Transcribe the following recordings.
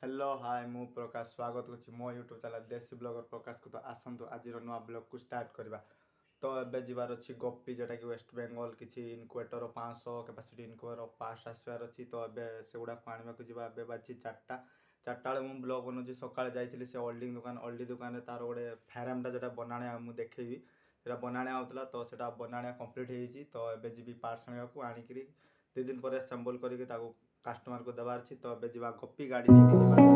Hello hi मु प्रकाश स्वागत करछि मो यूट्यूब चैनल देसी ब्लॉगर प्रकाश को। तो आसंतु आज नुआ ब्लॉग को स्टार्ट करवा। तो एबे जीवार अछि गोपी जेटा कि वेस्ट बेंगल किछि इनक्वेटर 500 कैपेसिटी इनक्वेटर पास आसवार अछि। तो एबे सेगुडा पाणीमा को जीवा एबे बाजी 4टा बेले मु ब्लॉग बनउछि। सकाळे जाइथिली से ओल्डी दुकान तार गोटे फेरामटा जेटा बनाणे मु देखेबी सेटा बनाणे आउतला। तो सेटा बनाणे कंप्लीट हेइछि। तो एबे जीबी पार्ट्स आनिबाकू आनिकरी 2 दिन पर असेंबल करके ताको कस्टमर को देवार छी। तो एबे जीवा गोपी गाड़ी नेकी जीवा।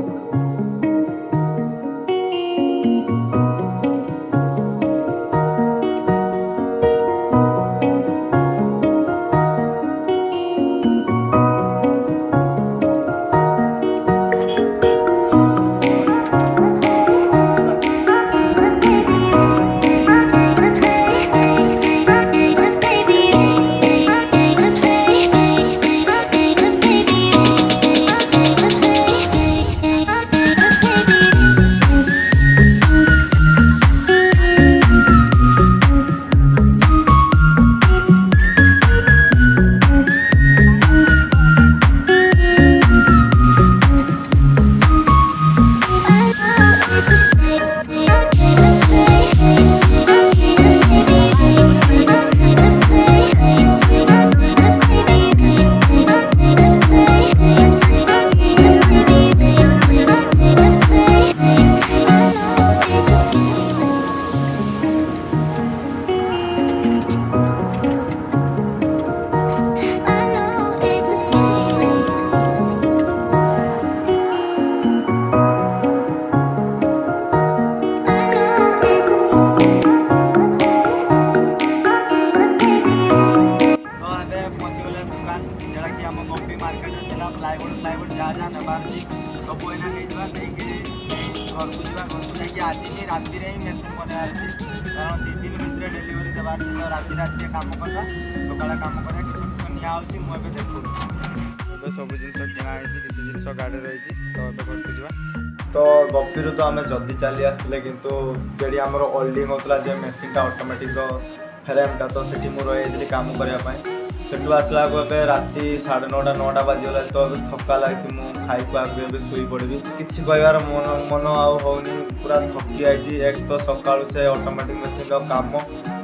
प्लाईवुड जहाँ जहाँ नबार सब एना नहीं घर को घर को जाकि आज ही राति ही मेसीन बनार कारण 2 दिन भितर डेलीवरी देवार तो राति कम करवा सकाल कम करा किस निजी मुझे देखा सब जिन किणाई किसी जिन गाड़ी रही। तो घर को जा तो गपीरू तो आम जल्दी चली आसते कितु जी आम ओल्डिंग होता जो मेसीनटा ऑटोमेटिक फ्रेमटा तो से रही कम करने सेठू आसला राति 9:30 बाजीगला। तो थका लगी मुझे खाई शुई पड़ी किसी कहबार मन आनी पूरा थकी आई। एक तो सका से ऑटोमेटिक मेसीन काम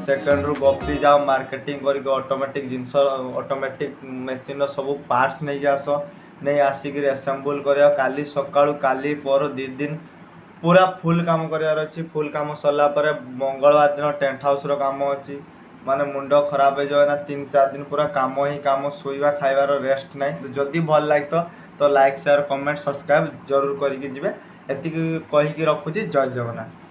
सेकेंड रु गपी जाओ मार्केटिंग करके ऑटोमेटिक जिनस ऑटोमेटिक मेसीन सब पार्ट्स नहीं आस नहीं आसिक असेंबल कर काली सका काली पर 2 दिन पूरा फुल काम करार अच्छी। फुल काम सरला मंगलवार दिन टेंट हाउस काम अच्छी माने मुंड खराब हो जाए ना 3-4 दिन पूरा काम ही काम शोवा खाइबार रेस्ट नहीं। जदि भल लगे तो लाइक शेयर कमेंट सब्सक्राइब जरूर करके जी एति कहीकि रखुची। जय जगन्नाथ।